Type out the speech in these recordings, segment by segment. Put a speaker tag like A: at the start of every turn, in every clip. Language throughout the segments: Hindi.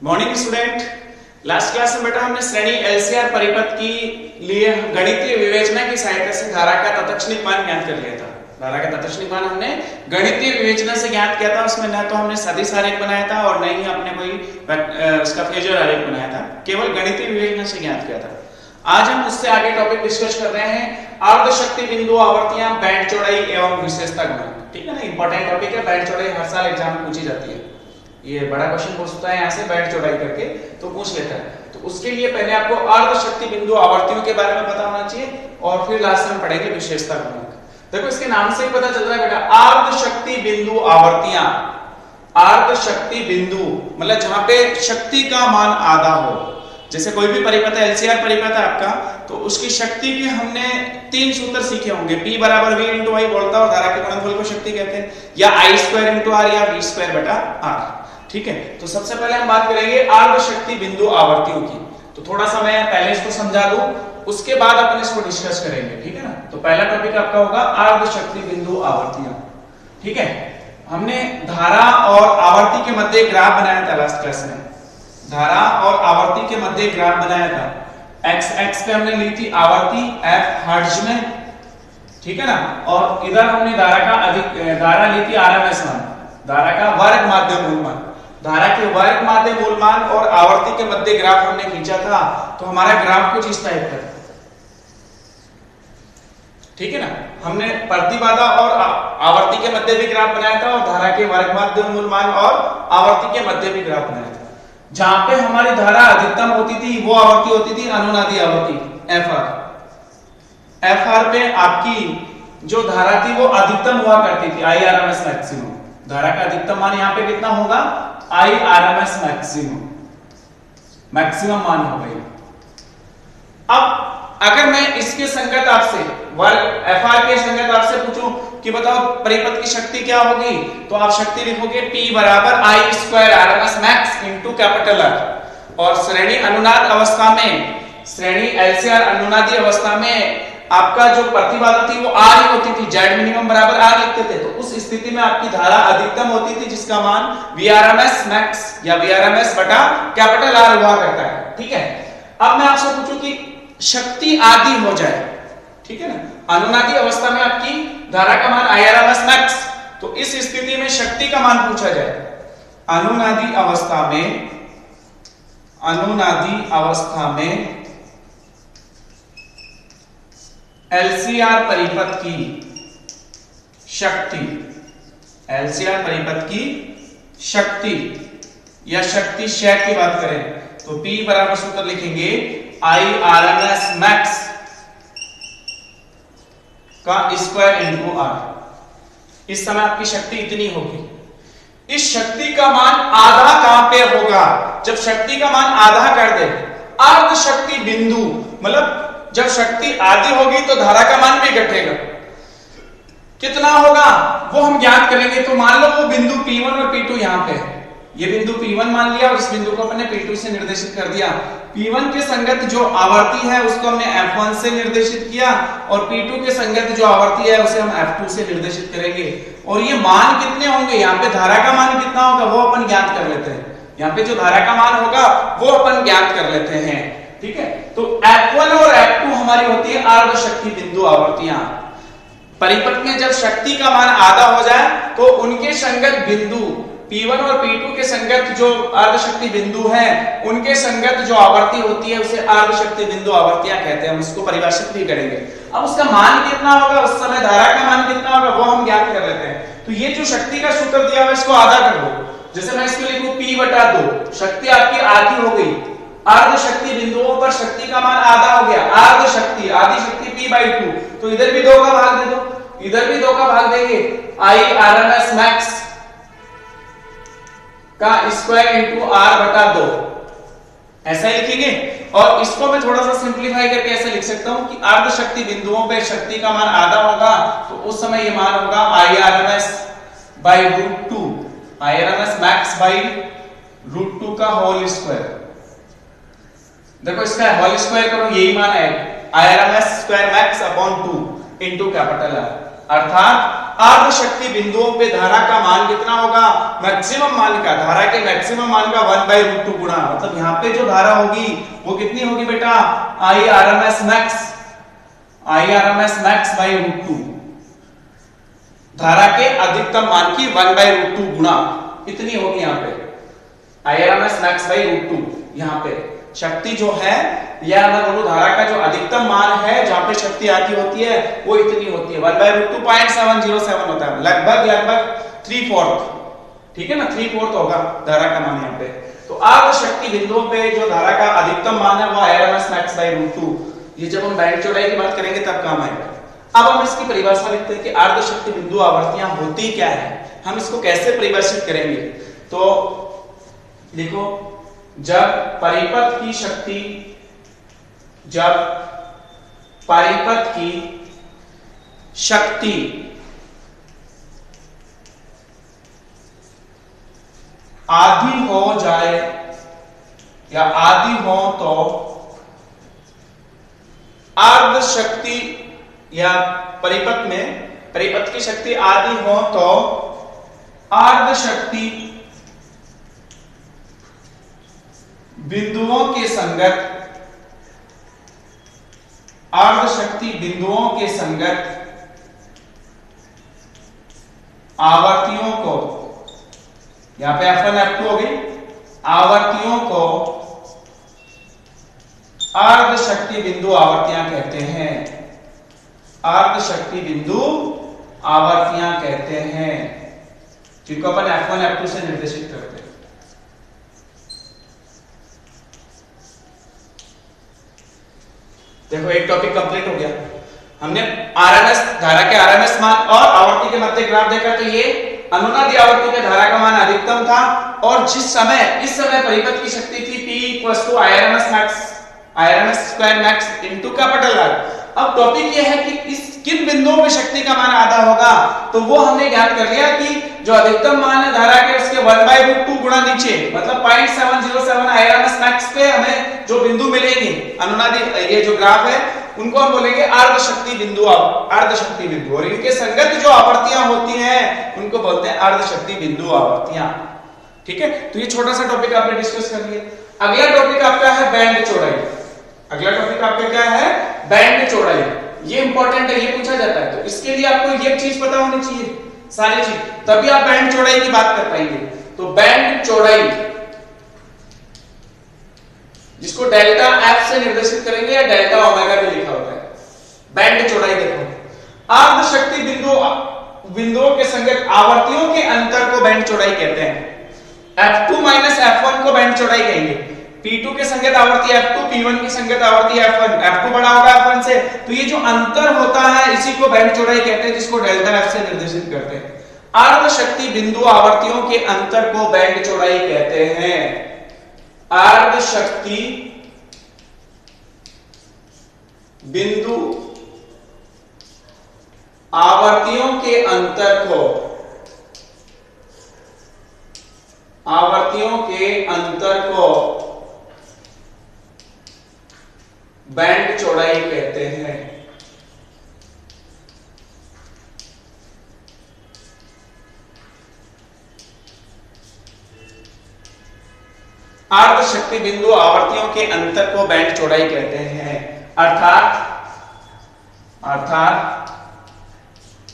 A: Morning student. लास्ट क्लास में बेटा हमने श्रेणी एलसीआर परिपथ की लिए गणितीय विवेचना की सहायता से धारा का तत्क्षणिक मान ज्ञात कर लिया था। धारा का तत्क्षणिक मान हमने गणितीय विवेचना से ज्ञात किया था। उसमें न तो हमने सदिश आरेख बनाया था और न ही हमने कोई उसका फेजर आरेख बनाया था, केवल गणितीय विवेचना से ज्ञात किया था। आज हम उससे आगे टॉपिक डिस्कस कर रहे हैं अर्ध शक्ति बिंदु, आवर्तियां, बैंड चौड़ाई एवं विशेषता गुणक। ठीक है ना, इंपॉर्टेंट टॉपिक है। बैंड चौड़ाई हर साल एग्जाम में पूछी जाती है। ये बड़ा क्वेश्चन पूछता है यहाँ से बैंड चौड़ाई करके, तो पूछ लेता है। तो उसके लिए पहले आपको अर्ध शक्ति बिंदु आवर्तियों के बारे में पता होना चाहिए और फिर लास्ट में पढ़ेंगे विशेषता गुणक। देखो इसके नाम से ही पता चल रहा है बेटा, अर्ध शक्ति बिंदु आवर्तियां। अर्ध शक्ति बिंदु मतलब जहां पे शक्ति का मान आधा हो। जैसे कोई भी परिपथ है, एलसीआर परिपथ है आपका, तो उसकी शक्ति के हमने 3 सूत्र सीखे होंगे। P बराबर V इंटू आई बोलता और धारा के गुणनफल को शक्ति कहते हैं, या I स्क्वायर इंटू R या V स्क्वायर बटा R। ठीक है, तो सबसे पहले हम बात करेंगे अर्ध शक्ति बिंदु आवर्तियों की। तो थोड़ा सा मैं पहले इसको समझा दूं, उसके बाद अपन इसको डिस्कस करेंगे। ठीक है ना, तो पहला टॉपिक आपका होगा अर्ध शक्ति बिंदु आवर्तियां। ठीक है, हमने धारा और आवर्ती के मध्य ग्राफ बनाया था लास्ट क्लास में। धारा और आवर्ती के मध्य ग्राफ बनाया था। x पे हमने ली थी आवर्ती f हर्ट्ज में। ठीक है ना, और इधर हमने धारा ली थी आरएमएस मान, धारा का वर्ग माध्य मूल मान। धारा के वर्ग माध्य मूल मान और आवर्ती के मध्य ग्राफ हमने खींचा था, तो हमारा ग्राफ कुछ इस टाइप का। ठीक है ना, हमने प्रतिबाधा और आवर्ती के मध्य भी ग्राफ बनाया था और धारा के वर्ग माध्य मूल मान और आवर्ती के मध्य भी ग्राफ बनाया था। जहां पे हमारी धारा अधिकतम होती थी वो आवर्ती होती थी अनुनादी आवर्ती एफआर पे आपकी जो धारा थी वो अधिकतम हुआ करती थी, आईआरएमएस मैक्सिमम। धारा का अधिकतम मान यहाँ पे कितना होगा, आईआरएमएस मैक्सिमम मान होगा। अब अगर मैं इसके संगत आपसे वर्ग एफआर के संगत आपसे पूछूं कि बताओ परिपथ की शक्ति क्या होगी, तो आप शक्ति लिखोगे P बराबर I square RMS max into capital R। और श्रेणी अनुनाद अवस्था में, श्रेणी एलसीआर अनुनादी अवस्था में आपका जो प्रतिबाधा थी वो R ही होती थी, Z मिनिमम बराबर R लिखते थे। तो उस स्थिति में आपकी धारा अधिकतम होती थी जिसका मान Vrms मैक्स या Vrms बटा कैपिटल R हुआ करता है। ठीक है, अब मैं आपसे पूछूं कि शक्ति आधी हो जाए, ठीक है ना, अनुनादी अवस्था में आपकी धारा का मान Irms मैक्स, तो इस स्थिति में शक्ति का मान पूछा जाए। अनुनादी अवस्था में एलसीआर परिपथ की शक्ति, एलसीआर परिपथ की शक्ति या शक्ति क्षय की बात करें तो P बराबर सूत्र लिखेंगे Irms मैक्स का स्क्वायर इनटू R। इस समय आपकी शक्ति इतनी होगी। इस शक्ति का मान आधा कहां पे होगा, जब शक्ति का मान आधा कर दे। अर्ध शक्ति बिंदु मतलब जब शक्ति आधी होगी तो धारा का मान भी घटेगा। कितना होगा वो हम ज्ञात करेंगे। तो मान लो वो बिंदु P1 और P2 यहां पे है। ये बिंदु P1 मान लिया और इस बिंदु को अपने P2 से निर्देशित कर दिया। P1 के संगत जो आवर्ती है उसको हमने F1 से निर्देशित किया और P2 के संगत जो आवर्ती है उसे हम F2 से निर्देशित करेंगे। और ये मान कितने होंगे, यहाँ पे धारा का मान कितना होगा वो अपन ज्ञात कर लेते हैं। यहाँ पे जो धारा का मान होगा वो अपन ज्ञात कर लेते हैं। ठीक है, तो F1 और F2 हमारी होती है अर्ध शक्ति बिंदु आवर्तियां। परिपथ में जब शक्ति का मान आधा हो जाए तो उनके संगत बिंदु P1 और P2 के संगत जो अर्ध शक्ति बिंदु है उनके संगत जो आवर्ती होती है उसे अर्ध शक्ति बिंदु आवर्तियां कहते हैं। हम उसको परिभाषित भी करेंगे। अब उसका मान कितना होगा, उस समय धारा का मान कितना होगा वो हम ज्ञात कर लेते हैं। तो ये जो शक्ति का सूत्र दिया हुआ इसको आधा कर दो। जैसे मैं इसको लिखूं P बटा 2, शक्ति आपकी आधी हो गई। अर्ध शक्ति बिंदुओं पर शक्ति का मान आधा हो गया। अर्ध शक्ति आधी शक्ति P/2, तो इधर भी 2 का भाग दे दो, इधर भी 2 का भाग देंगे। Irms मैक्स का स्क्वायर इनटू R बटा 2 ऐसा ही लिखेंगे। और इसको मैं थोड़ा सा सिंप्लीफाई करके ऐसे लिख सकता हूं कि अर्ध शक्ति बिंदुओं पे शक्ति का मान आधा होगा तो उस समय ये मान होगा Irms by √2, Irms max by √2 का होल स्क्वायर। देखो इसका होल स्क्वायर करो, यही मान है Irms square max upon 2 into capital R। अर्थात अर्ध शक्ति बिंदुओं पे धारा का मान कितना होगा, मैक्सिमम मान का, धारा के मैक्सिमम मान का 1/√2 गुणा, मतलब यहाँ पे जो धारा होगी वो कितनी होगी बेटा, Irms max by√2, धारा के अधिकतम मान की 1/√2 गुणा कितनी होगी यहाँ पे, Irms max by√2। यहाँ पे शक्ति जो है, या मैं बोलूं धारा का जो अधिकतम मान है जहां पे शक्ति आती होती है वो इतनी होती है 1/√2 0.707 होता है, लगभग 3/4, ठीक है ना, 3/4 होगा धारा का मान यहाँ पे। तो अर्ध शक्ति बिंदुओं पे जो धारा का अधिकतम मान है वो Irms max by√2। ये जब हम बैंड चौड़ाई की बात करेंगे तब काम आएगा। अब हम इसकी परिभाषा लिखते हैं कि अर्ध शक्ति बिंदु आवर्तियां होती क्या है, हम इसको कैसे परिभाषित करेंगे। तो देखो, जब परिपथ की शक्ति आधी हो जाए या आधी हो तो अर्ध शक्ति, या परिपथ की शक्ति आधी हो तो अर्ध शक्ति बिंदुओं के संगत, अर्ध शक्ति बिंदुओं के संगत आवर्तियों को, यहां पे F1 F2 हो गई, आवर्तियों को अर्ध शक्ति बिंदु आवर्तियां कहते हैं, अर्ध शक्ति बिंदु आवर्तियां कहते हैं, जिनको अपन F1 F2 से निर्देशित करते हैं। देखो, एक टॉपिक कंप्लीट हो गया। हमने आरएमएस, धारा के आरएमएस मान और आवर्ती के मध्य ग्राफ देखा। तो ये अनुनादी आवर्ती में धारा का मान अधिकतम था, और इस समय परिपथ की शक्ति थी P = Irms square max into capital R। अब टॉपिक ये है कि इस किन बिंदुओं पे शक्ति का मान आधा होगा, तो वो हमने ज्ञात कर लिया कि जो अधिकतम मान है धारा के उसके 1/√2 गुणा नीचे, मतलब 0.707 Irms max पे हमें जो बिंदु मिलेंगे अनुनादी, ये जो ग्राफ है उनको हम बोलेंगे अर्ध शक्ति बिंदु, और इनके संगत जो आवर्तियां होती हैं उनको बोलते हैं अर्ध शक्ति बिंदु आवर्तियां। ठीक है, तो ये छोटा सा टॉपिक आपने डिस्कस कर लिया। अगला टॉपिक आपका है बैंड चौड़ाई। अगला टॉपिक आपका क्या है, बैंड चौड़ाई। ये इंपॉर्टेंट है, ये पूछा जाता है, तो इसके लिए आपको ये चीज पता होनी चाहिए, सारी चीज, तभी आप बैंड चौड़ाई की बात कर पाएंगे। तो बैंड चौड़ाई जिसको डेल्टा एफ से निर्देशित करेंगे या डेल्टा ओमेगा भी लिखा होता है, बैंड चौड़ाई देखो, अर्ध शक्ति बिंदुओं के संगत आवर्तियों के अंतर को बैंड चौड़ाई कहते हैं। F2 - F1 को बैंड चौड़ाई कहेंगे। P2 के संगत आवर्ती F2, P1 की संगत आवर्ती F1, F2 बड़ा होगा F1 से, तो ये जो अंतर होता है इसी को बैंड चौड़ाई कहते हैं, जिसको डेल्टा एफ से निर्देशित करते हैं। अर्ध शक्ति बिंदु आवर्तियों के अंतर को बैंड चौड़ाई कहते हैं। अर्ध शक्ति बिंदु आवर्तियों के अंतर को, बैंड चौड़ाई कहते हैं। अर्ध शक्ति बिंदु आवर्तियों के अंतर को बैंड चौड़ाई कहते हैं। अर्थात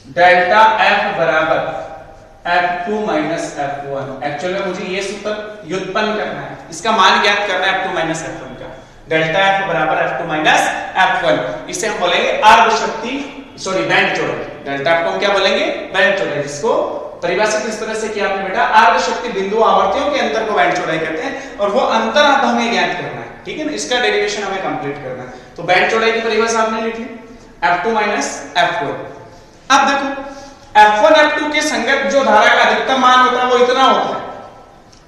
A: डेल्टा एफ बराबर F2 - F1। एक्चुअली में मुझे ये सूत्र व्युत्पन्न करना है, इसका मान ज्ञात करना है F2 - F1 का। डेल्टा एफ बराबर F2 - F1, इसे हम बोलेंगे अर्ध शक्ति, बैंड चौड़ाई। डेल्टा एफ को हम क्या बोलेंगे, बैंड चौड़ाई, जिसको परिभाषित इस तरह से किया आपने बेटा, अर्ध शक्ति बिंदु आवर्तियों के अंतर को बैंड चौड़ाई कहते हैं, और वो अंतर अब हमें ज्ञात करना है। ठीक है ना, इसका डेरिवेशन हमें कंप्लीट करना है। तो बैंड चौड़ाई की परिभाषा आपने लिख ली, F2 - F1। अब देखो, F1 F2 के संगत जो धारा का अधिकतम मान होता है वो इतना होता है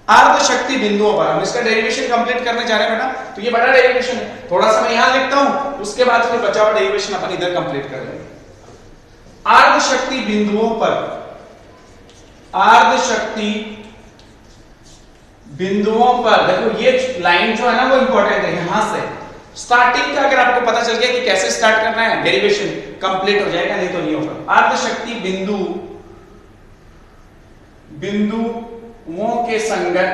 A: अर्ध शक्ति बिंदुओं पर। हम इसका डेरिवेशन कंप्लीट करने जा रहे हैं बेटा, तो ये बड़ा डेरिवेशन है, थोड़ा सा मैं यहां लिखता हूं, उसके बाद फिर बचा हुआ डेरिवेशन अपन इधर कंप्लीट कर लेंगे। अर्ध शक्ति बिंदुओं पर, अर्ध शक्ति बिंदुओं पर देखो, ये लाइन जो है ना वो इंपॉर्टेंट है, यहां से स्टार्टिंग का अगर आपको पता चल गया कि कैसे स्टार्ट करना है, डेरिवेशन कंप्लीट हो जाएगा, नहीं तो नहीं होगा। अर्धशक्ति बिंदुओं के संगत,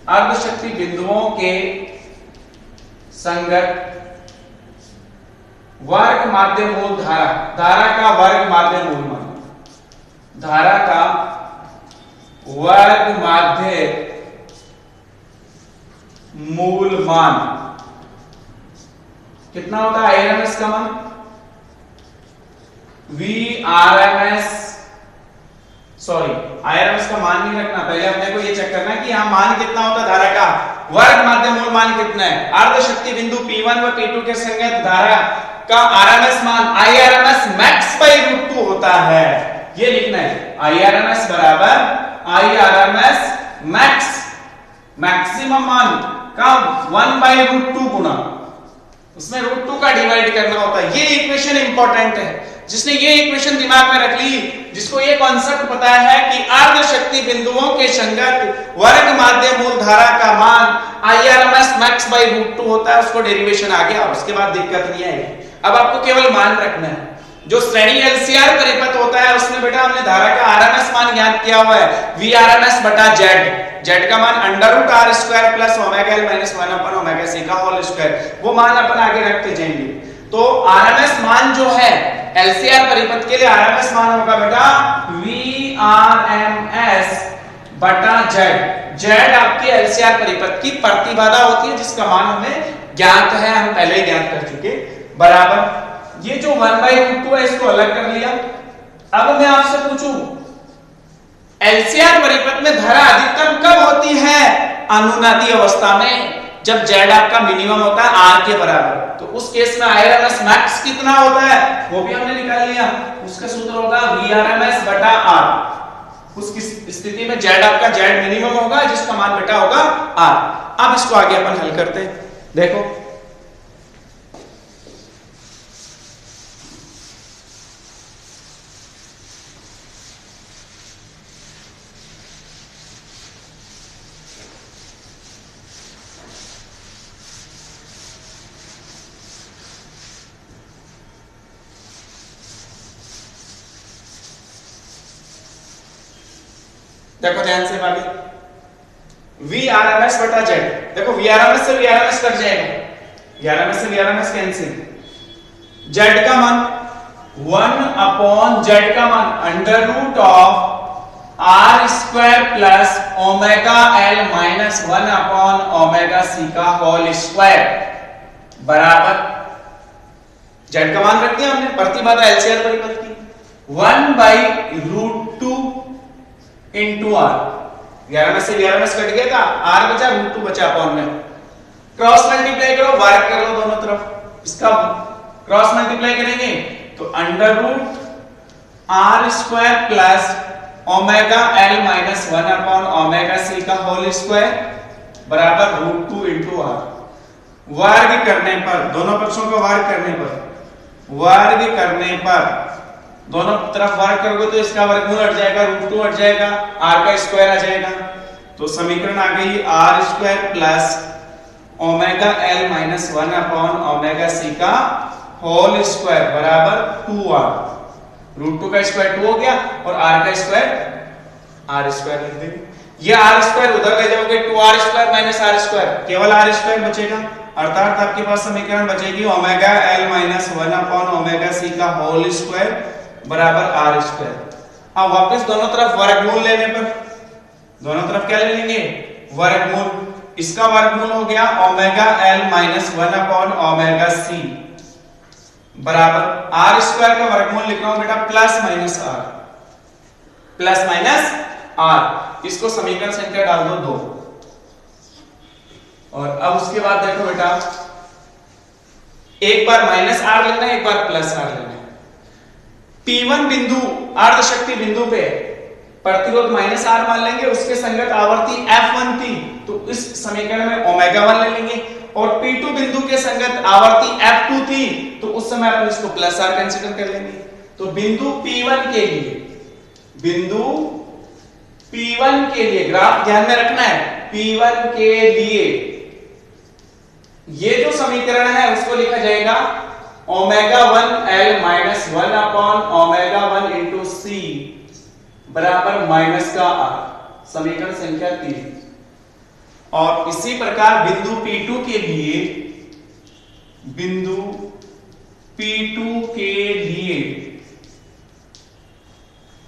A: अर्धशक्ति बिंदुओं के संगत वर्ग माध्य मूल धारा, धारा का वर्ग माध्य मूल मान, धारा का वर्ग माध्य मूल मान कितना होता है? आईआरएमएस का मान आईआरएमएस का मान नहीं रखना, पहले अपने को ये चेक करना है कि यहां मान कितना होता है, धारा का वर्ग माध्य मूल मान कितना है। अर्धशक्ति बिंदु P1 व P2 के संगत धारा का आरएमएस मान आईआरएमएस मैक्स बाई रूट 2 होता है, ये लिखना है। आईआरएमएस बराबर आईआरएमएस मैक्स, मैक्सिमम मान का 1 बाई रूट 2 गुना, उसमें रूट 2 का डिवाइड करना होता है। ये इक्वेशन इंपॉर्टेंट है, जिसने ये इक्वेशन दिमाग में रख ली, जिसको ये कॉन्सेप्ट पता है कि अर्धशक्ति बिंदुओं के संगत वर्ग माध्य मूल धारा का मान आईआरएमएस मैक्स बाई रूट 2 होता है, उसको डेरिवेशन आ गया, उसके बाद दिक्कत नहीं आएगी। अब आपको केवल मान रखना है। जो श्रेणी एलसीआर परिपथ होता है उसमें बेटा हमने धारा का आरएमएस मान ज्ञात किया हुआ है, वीआरएमएस बटा जेड, जेड का मान under root R square plus omega L minus 1 upon omega C का होल स्क्वायर, वो मान अपन आगे रखते जाएंगे। तो आरएमएस मान जो है एलसीआर परिपथ के लिए आरएमएस मान होगा बेटा वीआरएमएस बटा जेड। जेड आपकी एलसीआर परिपथ की प्रतिबाधा होती है, जिसका मान हमें ज्ञात है, हम पहले ही ज्ञात कर चुके, बराबर ये जो 1 बाई रूट 2 है इसको अलग कर लिया। अब मैं आपसे पूछूं एलसीआर परिपथ में धारा अधिकतम कब होती है? अनुनादी अवस्था में, जब जेड आपका मिनिमम होता है आर के बराबर। तो उस केस में आईआरएमएस मैक्स कितना होता है वो भी हमने निकाल लिया, उसका सूत्र होगा वीआरएमएस बटा आर। उस स्थिति में जेड आपका जेड मिनिमम होगा, जिसका मान बेटा होगा आर। अब इसको आगे अपन हल करते हैं, देखो देखो ध्यान से भाभी, वीआरएमएस बटा जेड, देखो वीआरएमएस से वीआरएमएस कट जाएगा, वीआरएमएस से वीआरएमएस कैंसिल, जेड का मान 1 अपॉन जेड का मान under root of R square plus omega L minus 1 upon omega C का होल स्क्वायर बराबर, जेड का मान रख दिया हमने, प्रतिबाधा एलसीआर परिपथ की 1 by root 2 into R, VRMS से वीआरएमएस कट गया था, आर बचा रूट 2 बचा अपॉन में, क्रॉस मल्टीप्लाई करो, वर्ग कर लो दोनों तरफ, इसका क्रॉस मल्टीप्लाई करेंगे तो under root R square plus omega L minus 1 upon omega C का होल स्क्वायर बराबर रूट 2 इंटू आर। वर्ग करने पर, दोनों पक्षों का वर्ग करने पर, वर्ग करने पर दोनों तरफ वर्ग करोगे तो इसका वर्गमूल हट जाएगा, रूट 2 हट जाएगा, आर का स्क्वायर आ जाएगा, तो समीकरण आ गई R square plus omega L minus 1 upon omega C का होल स्क्वायर बराबर 2r। रूट 2 का स्क्वायर 2 हो गया और आर का स्क्वायर आर स्क्वायर लिख देंगे, ये आर स्क्वायर उधर ले जाओगे 2r square minus R square, केवल आर स्क्वायर बचेगा, अर्थात आपके पास समीकरण बचेगी omega L minus 1 upon omega C का होल स्क्वायर बराबर आर स्क्वायर। अब वापस दोनों तरफ वर्गमूल लेने पर, दोनों तरफ क्या ले लेंगे? वर्गमूल, इसका वर्गमूल हो गया omega L minus 1 upon omega C बराबर आर स्क्वायर का वर्गमूल लिख रहा हूं बेटा plus minus R, plus minus R, इसको समीकरण संख्या डाल दो 2। और अब उसके बाद देखो बेटा, एक बार माइनस आर लेना है, एक बार प्लस आर लेना है। P1 बिंदु अर्धशक्ति बिंदु पे प्रतिरोध माइनस आर मान लेंगे, उसके संगत आवर्ती F1 थी तो इस समीकरण में ओमेगा 1 ले लेंगे, और P2 बिंदु के संगत आवर्ती F2 थी तो उस समय अपन इसको प्लस आर कंसीडर कर लेंगे। तो बिंदु P1 के लिए, बिंदु P1 के लिए ग्राफ ध्यान में रखना है, P1 के लिए ये जो समीकरण है उसको लिखा जाएगा omega 1 L minus 1 upon omega 1 into C बराबर माइनस का आर, समीकरण संख्या 3। और इसी प्रकार बिंदु P2 के लिए, बिंदु P2 के लिए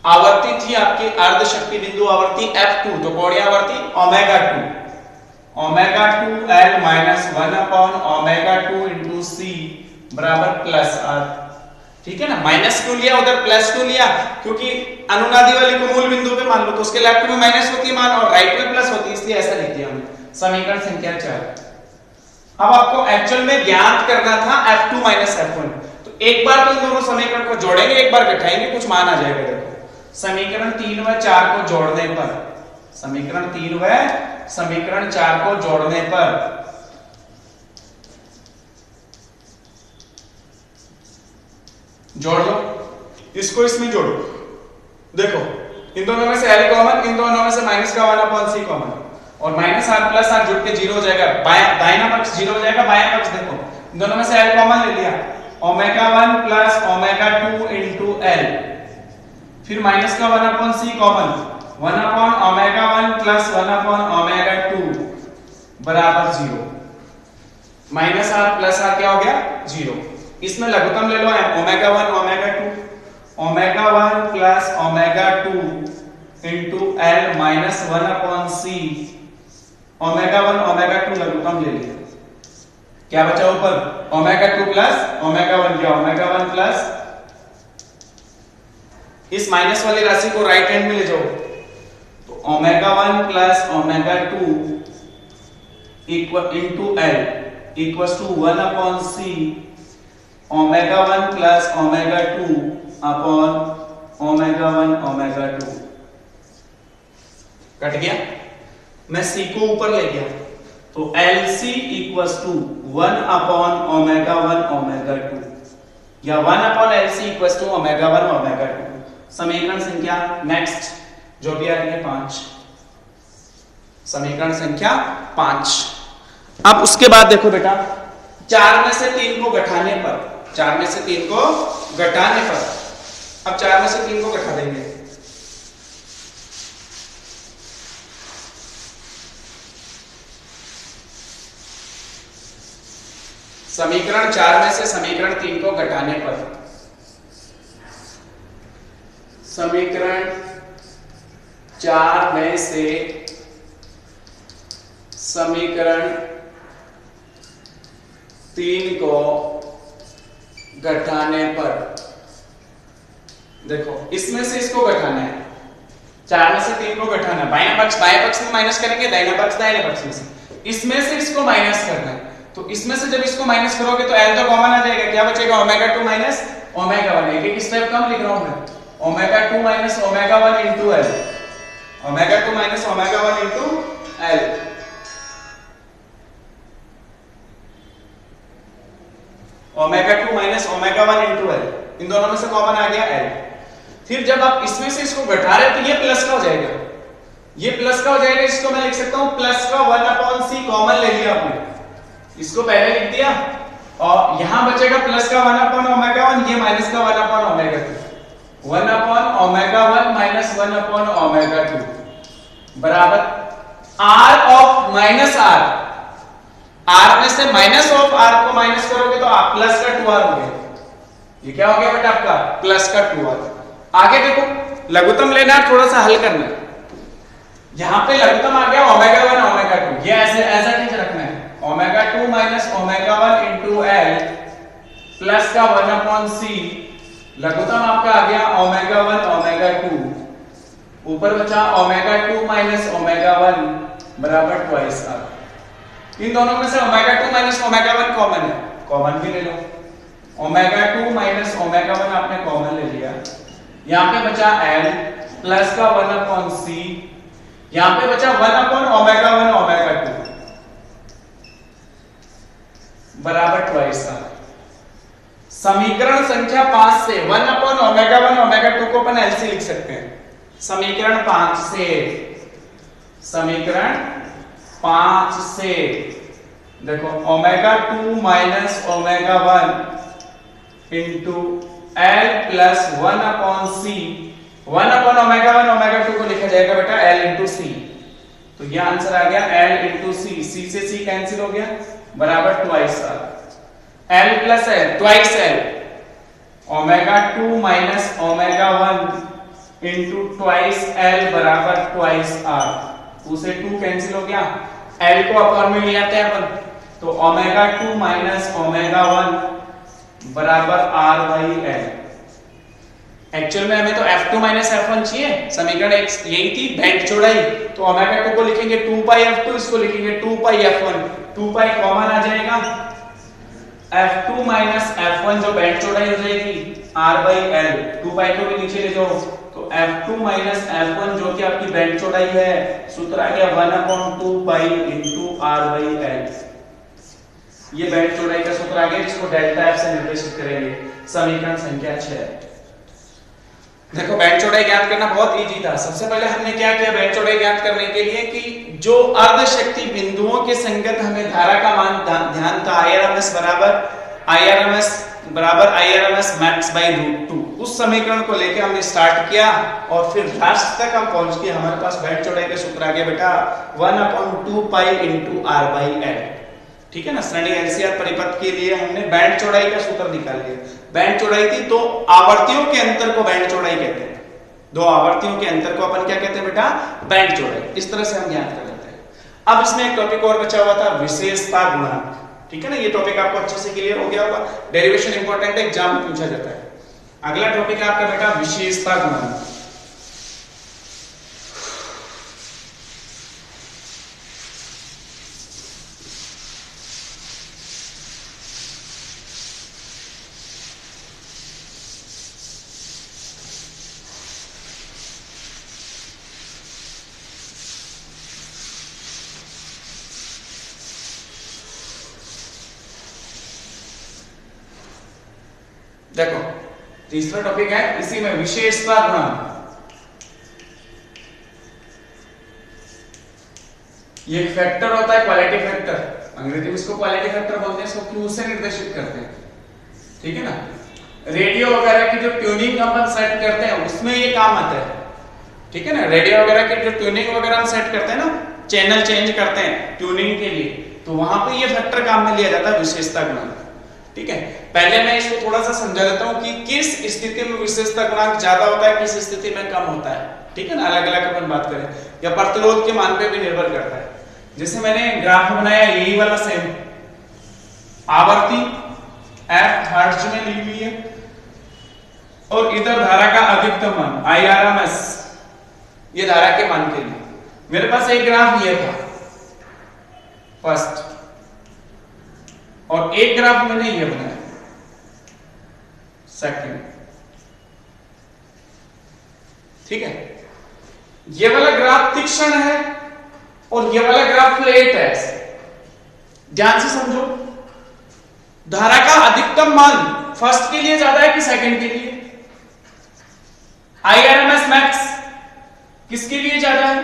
A: आवर्ती थी आपकी अर्ध शक्ति बिंदु आवर्ती F2, तो कोणीय आवर्ती omega 2, omega 2 L minus 1 upon omega 2 into C बराबर प्लस आर। ठीक है ना, माइनस क्यों लिया उधर, प्लस क्यों लिया, क्योंकि अनुनादी वाली को मूल बिंदु पे मान लो तो उसके लेफ्ट में माइनस होती है मान और राइट में प्लस होती है, इसलिए ऐसा लिख दिया हमने। समीकरण संख्या 4। अब आपको एक्चुअल में ज्ञात करना था F2 माइनस F1, तो एक बार तो इन दोनों समीकरण को जोड़ेंगे, एक बार घटाएंगे, कुछ मान आ जाएगा। देखो समीकरण 3 व 4 को जोड़ने पर, समीकरण 3 व समीकरण 4 को जोड़ने पर जोड़ लो, इसको इसमें जोड़ो। देखो इन दोनों में से L कॉमन, इन दोनों में से माइनस का 1 अपॉन सी कॉमन, और माइनस आर प्लस आर जुड़ के 0 हो जाएगा, दाहिना पक्ष 0 हो जाएगा, बायां पक्ष देखो इन दोनों में से L कॉमन ले लिया, omega 1 plus omega 2 into L, फिर माइनस का 1 upon C common, 1 upon omega 1 plus 1 upon omega 2 बराबर 0, माइनस आर प्लस आर क्या हो गया 0। इसमें लघुत्तम ले लो omega 1 omega 2, omega 1 plus omega 2 into L minus 1 upon C, omega 1 omega 2 लघुत्तम ले लिया, क्या बचा ऊपर ओमेगा 2 प्लस ओमेगा 1, क्या ओमेगा 1 प्लस, इस माइनस वाली राशि को राइट हैंड में ले जाओ, तो omega 1 plus omega 2 equal into L equals to 1 upon C, omega 1 plus omega 2 upon omega 1 omega 2। Cut गया, मैं सी को ऊपर ले गया, तो LC equals to 1 upon omega 1 omega 2, या 1 upon LC equals to omega 1 omega 2। समीकरण संख्या नेक्स्ट जो भी आ रही है 5, समीकरण संख्या 5। अब उसके बाद देखो बेटा 4 में से 3 को घटाने पर, 4 में से 3 को घटाने पर, अब 4 में से 3 को घटा देंगे, समीकरण 4 में से समीकरण 3 को घटाने पर, समीकरण 4 में से समीकरण 3 को घटाने पर, देखो इसमें से इसको घटाना है, 4 में से 3 को घटाना है, बायां पक्ष बाएं पक्ष में माइनस करेंगे, दाहिना पक्ष दाहिने पक्ष में से, इसमें से इसको माइनस करना है, तो इसमें से जब इसको माइनस करोगे तो L तो कॉमन आ जाएगा, क्या बचेगा ओमेगा 2 माइनस ओमेगा 1, एक स्टेप कम लिख रहा हूं मैं, omega 2 minus omega 1 into L, omega 2 minus omega 1 into L, omega 2 minus omega 1 into L, इन दोनों में से कॉमन आ गया L। फिर जब आप इसमें से इसको घटा रहे तो ये प्लस का हो जाएगा, ये प्लस का हो जाएगा, इसको मैं लिख सकता हूं प्लस का 1 अपॉन सी कॉमन ले लिया आपने, इसको पहले लिख दिया, और यहां बचेगा प्लस का 1 अपॉन ओमेगा 1, ये माइनस का 1 upon omega 2, 1 upon omega 1 minus 1 upon omega 2 बराबर r of minus r, r में से माइनस ऑफ r को माइनस करोगे तो आप प्लस का 2r हो गया, ये क्या हो गया बेटा आपका प्लस का 2r। आगे देखो लघुत्तम लेना है, थोड़ा सा हल करना है, यहां पे लघुत्तम आ गया ओमेगा 1 ओमेगा 2, ये ऐसे ऐसा ठीक रखना है, omega 2 minus omega 1 into L plus का 1 अपॉन सी, लघुत्तम आपका आ गया ओमेगा 1 ओमेगा 2, ऊपर बचा ओमेगा 2 माइनस ओमेगा 1 बराबर ट्वाइस r। इन दोनों में से ओमेगा 2 माइनस ओमेगा 1 कॉमन है, कॉमन भी ले लो, ओमेगा 2 माइनस ओमेगा 1 आपने कॉमन ले लिया, यहां पे बचा L प्लस का 1 अपॉन सी, यहां पे बचा 1 अपॉन ओमेगा 1 ओमेगा 2 बराबर ट्वाइस r। समीकरण संख्या 5 से 1 अपॉन ओमेगा 1 ओमेगा 2 को अपन LC लिख सकते हैं, समीकरण 5 से, समीकरण 5 से देखो omega 2 minus omega 1 into L plus 1 upon C. 1 upon omega 1 omega 2 को लिखा जाएगा बेटा एल इंटू सी। तो ये आंसर आ गया एल इंटू सी। सी से सी कैंसिल हो गया बराबर twice L plus L twice L. Omega 2 minus omega 1 into twice L बराबर ट्वाइस आर। 2 से 2 कैंसिल हो गया, एल को अपॉन में ले आते हैं अपन, तो ओमेगा 2 माइनस ओमेगा 1 बराबर आर बाई एल। एक्चुअल में हमें तो F2 माइनस F1 चाहिए, समीकरण यही थी बेंड चौड़ाई। तो ओमेगा 2 को लिखेंगे 2 पाई F2, इसको लिखेंगे 2 पाई F1। 2 पाई कॉमन आ जाएगा, F2 माइनस F1 जो बेंड चौड़ाई हो जाएगी R बाई L। 2 पाई को भी नीचे ले जाओ, तो F2 माइनस F1 जो कि आपकी बेंड चौड़ाई है, सूत्र आ गया 1/2 pi into R by L। ये बेंड चौड़ाई का सूत्र आ गया, जिसको डेल्टा F से निर्देशित करेंगे। समीकरण संख्या 6। देखो बेंड चौड़ाई ज्ञात करना बहुत इजी था। सबसे पहले हमने क्या किया बेंड चौड़ाई ज्ञात करने के लिए कि जो अर्ध शक्ति बिंदुओं के संगत हमें धारा का मान ध्यान था IRMS बराबर IRMS मैक्स बाई √2। उस समीकरण को लेकर हमने स्टार्ट किया और फिर लास्ट तक हम पहुंच गए। हमारे पास बेंड चौड़ाई का सूत्र आ गया बेटा 1/2 pi into R by L। ठीक है ना। श्रेणी एलसीआर परिपथ के लिए हमने बैंड चौड़ाई का सूत्र निकाल लिया। बैंड चौड़ाई थी तो आवर्तियों के अंतर को बैंड चौड़ाई कहते हैं। दो आवर्तियों के अंतर को अपन क्या कहते हैं बेटा बैंड चौड़ाई। इस तरह से हम ज्ञात कर लेते हैं। अब इसमें एक टॉपिक और बचा हुआ था विशेषता गुणांक। ठीक है ना। ये टॉपिक आपको अच्छे से क्लियर हो गया होगा, डेरिवेशन इंपॉर्टेंट है, एग्जाम में पूछा जाता है। अगला टॉपिक है आपका बेटा विशेषता गुणांक। देखो तीसरा टॉपिक है इसी में विशेषता गुणांक। ये एक फैक्टर होता है क्वालिटी फैक्टर, अंग्रेजी में इसको क्वालिटी फैक्टर बोलते हैं। इसको क्यू से निर्देशित करते हैं। ठीक है ना। रेडियो वगैरह की जो ट्यूनिंग अपन सेट करते हैं उसमें ये काम आता है। ठीक है ना। रेडियो वगैरह की जो ट्यूनिंग वगैरह हम सेट करते हैं ना, चैनल चेंज करते हैं ट्यूनिंग के लिए, तो वहां पे ये फैक्टर काम में लिया जाता है विशेषता गुणांक। ठीक है। पहले मैं इसको थोड़ा सा समझा देता हूं कि किस स्थिति में विशेषता गुणांक ज्यादा होता है, किस स्थिति में कम होता है। ठीक है ना। अलग अलग अपन बात करें या प्रतिरोध के मान पे भी निर्भर करता है। जैसे मैंने ग्राफ बनाया यही वाला सेम, आवर्ती F हर्ट्ज में ली हुई है और इधर धारा का अधिकतम मान IRMS, ये धारा के मान के लिए। मेरे पास एक ग्राफ ये था फर्स्ट, और एक ग्राफ मैंने ये बनाया सेकंड। ठीक है। ये वाला ग्राफ तीक्ष्ण है और ये वाला ग्राफ फ्लैट है। ध्यान से समझो, धारा का अधिकतम मान फर्स्ट के लिए ज्यादा है कि सेकंड के लिए? IRMS मैक्स किसके लिए ज्यादा है?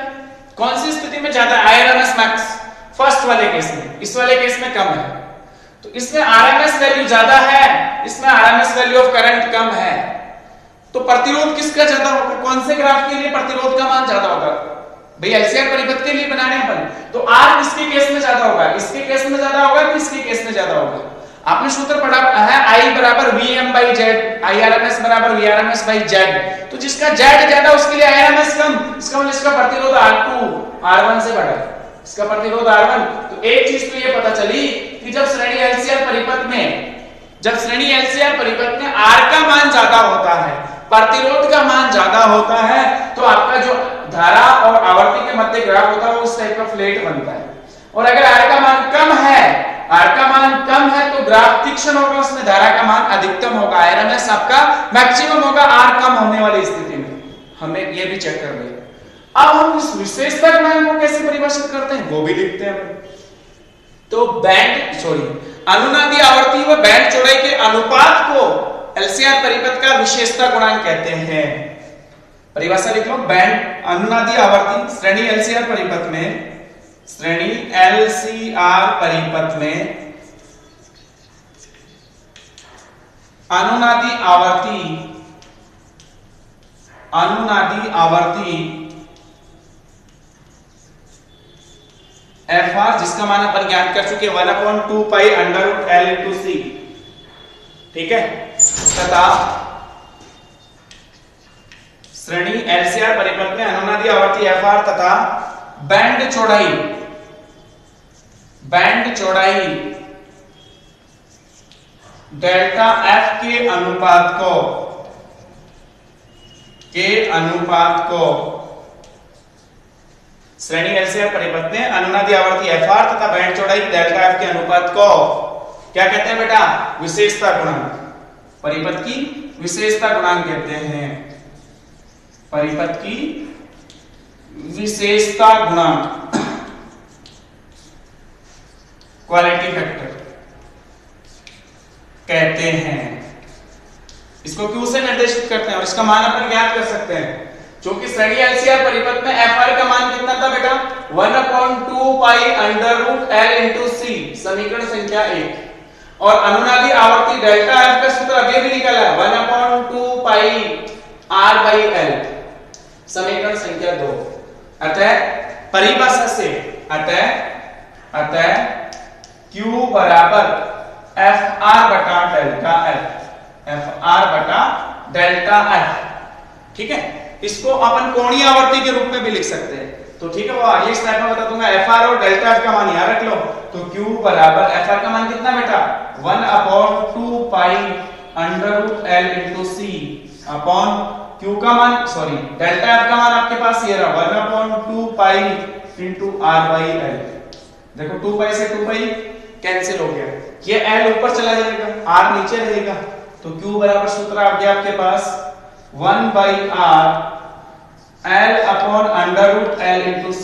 A: कौन सी स्थिति में ज्यादा है IRMS मैक्स? फर्स्ट वाले केस में। इस वाले केस में कम है। तो इसमें RMS वैल्यू ज्यादा है, इसमें RMS वैल्यू ऑफ करंट कम है। तो प्रतिरोध किसका ज्यादा होगा? कौन से ग्राफ के लिए प्रतिरोध का मान ज्यादा होगा? भाई एलसीआर परिपथ के लिए बनाने हैं अपन, तो R किसके केस में ज्यादा होगा? इसके केस में ज्यादा होगा कि इसके केस में ज्यादा होगा? आपने सूत्र पढ़ा है I बराबर VM बाई Z, IRMS बराबर VRMS बाई Z। तो जिसका Z ज्यादा उसके लिए IRMS कम। इसका मतलब इसका प्रतिरोध R2 R1 से बड़ा है, इसका प्रतिरोध R1। तो एक चीज तो ये पता चली कि जब श्रेणी एलसीआर परिपथ में R का मान ज्यादा होता है, प्रतिरोध का मान ज्यादा होता है, तो आपका जो धारा और आवर्ती के मध्य ग्राफ होता है वो उस टाइप का फ्लैट बनता है। और अगर R का मान कम है तो ग्राफ तीक्ष्ण होगा, उसमें धारा का मान अधिकतम होगा, IRMS आपका मैक्सिमम होगा R कम होने वाली स्थिति में। हमें ये भी चेक कर लिया। अब हम इस विशेषता गुणांक को कैसे परिभाषित करते हैं वो भी लिखते हैं। तो अनुनादी आवर्ती व बैंड चौड़ाई के अनुपात को एलसीआर परिपथ का विशेषता गुणांक कहते हैं। परिभाषा लिख लो। बैंड अनुनादी आवर्ती श्रेणी एलसीआर परिपथ में श्रेणी LCR परिपथ में अनुनादी आवर्ती FR, जिसका मान अपन ज्ञात कर चुके 1/2 pi under root L into C, ठीक है, तथा श्रेणी LCR परिपथ में अनुनादी आवर्ती FR तथा बैंड चौड़ाई डेल्टा F के अनुपात को श्रेणी LCR परिपथ में अनुनादी आवर्ती FR तथा बैंड चौड़ाई डेल्टा F के अनुपात को क्या कहते हैं बेटा? विशेषता गुणांक। परिपथ की विशेषता गुणांक कहते हैं, परिपथ की विशेषता गुणांक, क्वालिटी फैक्टर कहते हैं। इसको Q से निर्देशित करते हैं और इसका मान अपन ज्ञात कर सकते हैं। क्योंकि श्रेणी LCR परिपथ में FR का मान कितना था बेटा? 1/2 pi under root L into C, समीकरण संख्या 1। और अनुनादी आवर्ती डेल्टा F का सूत्र अभी भी निकला है 1/2 पाई R बाई L, समीकरण संख्या 2। अतः परिभाषा से अतः Q बराबर FR बटा डेल्टा F, FR बटा डेल्टा F, ठीक है। इसको अपन कोणीय आवर्ती के रूप में भी लिख सकते हैं, तो ठीक है, वो अगली स्लाइड में बता दूंगा। FR और डेल्टा F का मान याद रख लो। तो Q बराबर FR का मान कितना बेटा? 1/2 pi under root L into C upon Q का मान, सॉरी डेल्टा F का मान आपके पास ये रहा 1/2 pi into R by L। देखो 2 पाई से 2 पाई कैंसिल हो गया, ये L ऊपर चला जाएगा, R नीचे रहेगा। तो Q बराबर सूत्र आ गया आपके पास 1/R L upon under root L into C।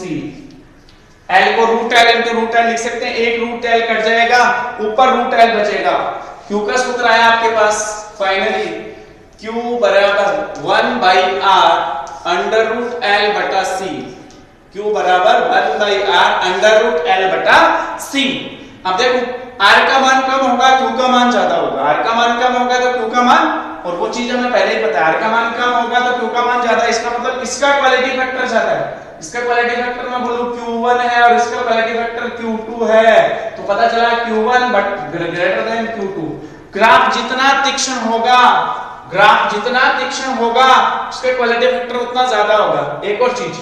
A: L को root L into root L लिख सकते हैं, एक रूट L कट जाएगा, ऊपर रूट L बचेगा। Q का सूत्र आया आपके पास फाइनली Q बराबर 1/R अंडर रूट L बटा C। Q बराबर 1/R अंडर रूट L बटा C। अब देखो R का मान कम होगा, Q का मान ज्यादा होगा। R का मान कम होगा तो Q का मान, और वो चीज हमें पहले ही पता है, R का मान कम होगा तो Q का मान ज्यादा। इसका मतलब इसका क्वालिटी फैक्टर ज्यादा है। इसका क्वालिटी फैक्टर मैं बोलूं Q1 है और इसका क्वालिटी फैक्टर Q2 है, तो पता चला Q1 but greater than Q2। Graph जितना तीक्ष्ण होगा उसका क्वालिटी फैक्टर उतना ज्यादा होगा। एक और चीज,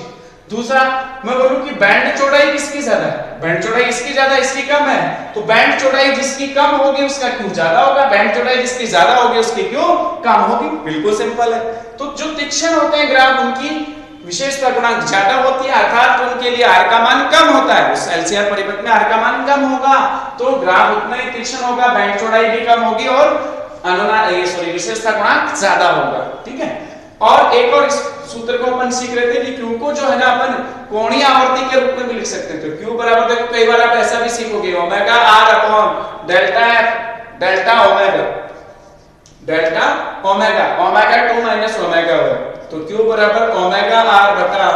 A: दूसरा मैं बोलूं कि बैंड चौड़ाई किसकी ज्यादा है? बैंड चौड़ाई इसकी ज्यादा, इसकी कम है, तो बैंड चौड़ाई जिसकी कम होगी उसका Q ज्यादा होगा, बैंड चौड़ाई जिसकी ज्यादा होगी उसकी Q कम होगी। बिल्कुल सिंपल है। तो जो तीक्ष्ण होते हैं ग्राफ, उनकी विशेषता गुणांक ज्यादा होती है, अर्थात उनके लिए R का मान कम होता है। उस LCR परिपथ में R का मान कम होगा तो ग्राफ उतना ही तीक्ष्ण होगा, बैंड चौड़ाई भी कम होगी और विशेषता गुणांक ज्यादा होगा, ठीक है। और एक और इस सूत्र को अपन सीख रहे थे कि Q को जो है ना अपन कोणीय आवर्ती के रूप में भी लिख सकते हैं। तो Q बराबर देखो कई बार आप ऐसा भी सीखोगे omega R upon delta F delta omega 2 minus omega 1। तो Q बराबर ओमेगा R बटा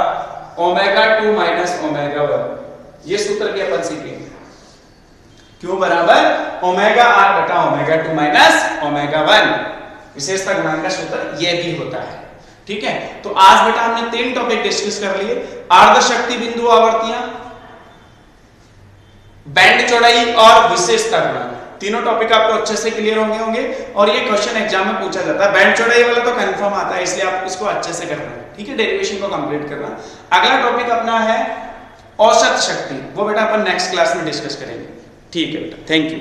A: ओमेगा 2 माइनस ओमेगा 1, ये सूत्र भी अपन सीखेंगे। Q बराबर ओमेगा R बटा ओमेगा 2 माइनस ओमेगा 1, विशेषता गुणांक का सूत्र ये भी होता है, ठीक है। तो आज बेटा हमने 3 टॉपिक डिस्कस कर लिए, अर्ध शक्ति बिंदु आवर्तियां, बैंड चौड़ाई और विशेषता गुणांक। तीनों टॉपिक आपको अच्छे से क्लियर होंगे और ये क्वेश्चन एग्जाम में पूछा जाता है। बैंड चौड़ाई वाला तो कंफर्म आता है, इसलिए आप इसको अच्छे से करना है, ठीक है, डेरिवेशन को कंप्लीट करना। अगला टॉपिक अपना है औसत शक्ति, वो बेटा अपन नेक्स्ट क्लास में डिस्कस करेंगे, ठीक है बेटा, थैंक यू।